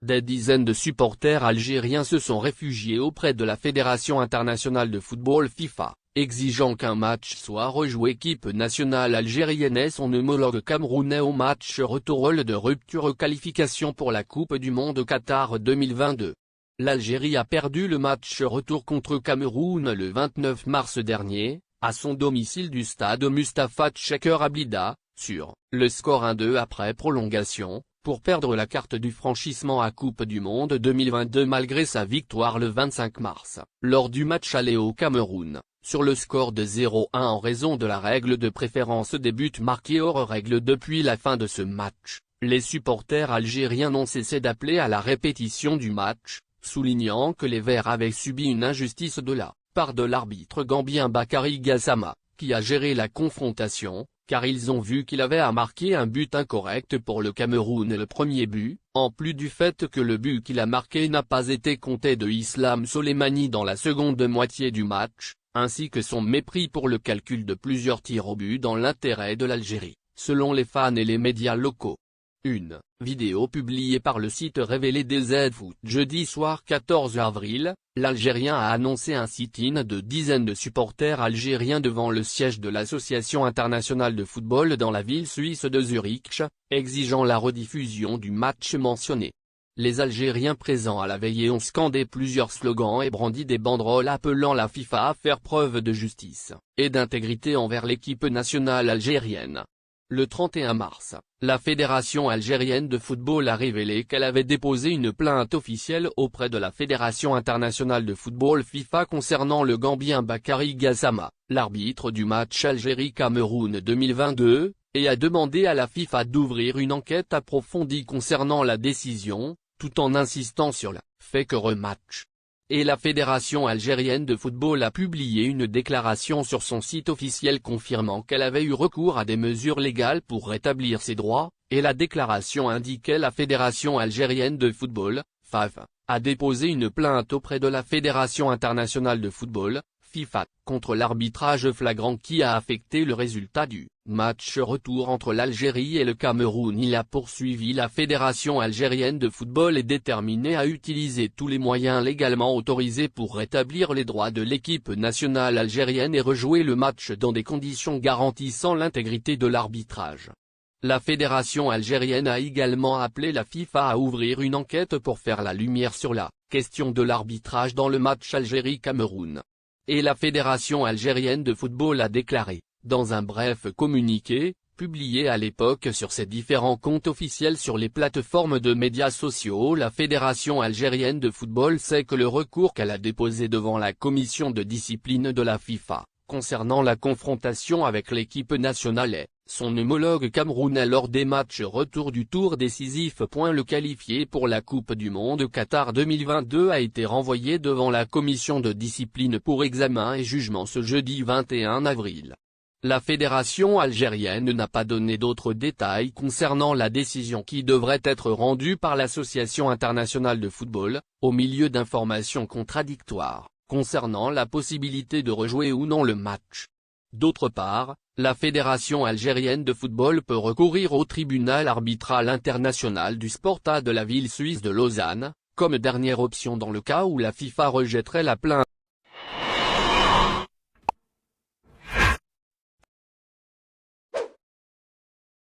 Des dizaines de supporters algériens se sont réfugiés auprès de la Fédération internationale de football FIFA, exigeant qu'un match soit rejoué. L'équipe nationale algérienne et son homologue camerounais au match retour de rupture qualification pour la Coupe du Monde Qatar 2022. L'Algérie a perdu le match retour contre Cameroun le 29 mars dernier, à son domicile du stade Mustapha Tchaker à Blida, sur le score 1-2 après prolongation, pour perdre la carte du franchissement à Coupe du Monde 2022 malgré sa victoire le 25 mars, lors du match aller au Cameroun, sur le score de 0-1 en raison de la règle de préférence des buts marqués hors règle. Depuis la fin de ce match, les supporters algériens n'ont cessé d'appeler à la répétition du match, soulignant que les Verts avaient subi une injustice de la part de l'arbitre gambien Bakary Gassama, qui a géré la confrontation, car ils ont vu qu'il avait à marquer un but incorrect pour le Cameroun et le premier but, en plus du fait que le but qu'il a marqué n'a pas été compté de Islam Soleimani dans la seconde moitié du match, ainsi que son mépris pour le calcul de plusieurs tirs au but dans l'intérêt de l'Algérie, selon les fans et les médias locaux. Une vidéo publiée par le site révélé des Foot jeudi soir 14 avril, l'Algérien a annoncé un sit-in de dizaines de supporters algériens devant le siège de l'Association internationale de football dans la ville suisse de Zurich, exigeant la rediffusion du match mentionné. Les Algériens présents à la veillée ont scandé plusieurs slogans et brandi des banderoles appelant la FIFA à faire preuve de justice et d'intégrité envers l'équipe nationale algérienne. Le 31 mars, la Fédération algérienne de football a révélé qu'elle avait déposé une plainte officielle auprès de la Fédération internationale de football FIFA concernant le Gambien Bakary Gassama, l'arbitre du match Algérie-Cameroun 2022, et a demandé à la FIFA d'ouvrir une enquête approfondie concernant la décision, tout en insistant sur le fait que rematch. Et la Fédération algérienne de football a publié une déclaration sur son site officiel confirmant qu'elle avait eu recours à des mesures légales pour rétablir ses droits, et la déclaration indiquait la Fédération algérienne de football, FAF, a déposé une plainte auprès de la Fédération internationale de football, FIFA, contre l'arbitrage flagrant qui a affecté le résultat du match retour entre l'Algérie et le Cameroun. Il a poursuivi la Fédération algérienne de football est déterminée à utiliser tous les moyens légalement autorisés pour rétablir les droits de l'équipe nationale algérienne et rejouer le match dans des conditions garantissant l'intégrité de l'arbitrage. La Fédération algérienne a également appelé la FIFA à ouvrir une enquête pour faire la lumière sur la question de l'arbitrage dans le match Algérie-Cameroun. Et la Fédération algérienne de football a déclaré, dans un bref communiqué, publié à l'époque sur ses différents comptes officiels sur les plateformes de médias sociaux, la Fédération algérienne de football sait que le recours qu'elle a déposé devant la commission de discipline de la FIFA, concernant la confrontation avec l'équipe nationale et son homologue camerounais lors des matchs retour du tour décisif. Le qualifié pour la Coupe du Monde Qatar 2022 a été renvoyé devant la commission de discipline pour examen et jugement ce jeudi 21 avril. La fédération algérienne n'a pas donné d'autres détails concernant la décision qui devrait être rendue par l'Association internationale de football, au milieu d'informations contradictoires concernant la possibilité de rejouer ou non le match. D'autre part, la Fédération algérienne de football peut recourir au tribunal arbitral international du Sporta de la ville suisse de Lausanne, comme dernière option dans le cas où la FIFA rejetterait la plainte.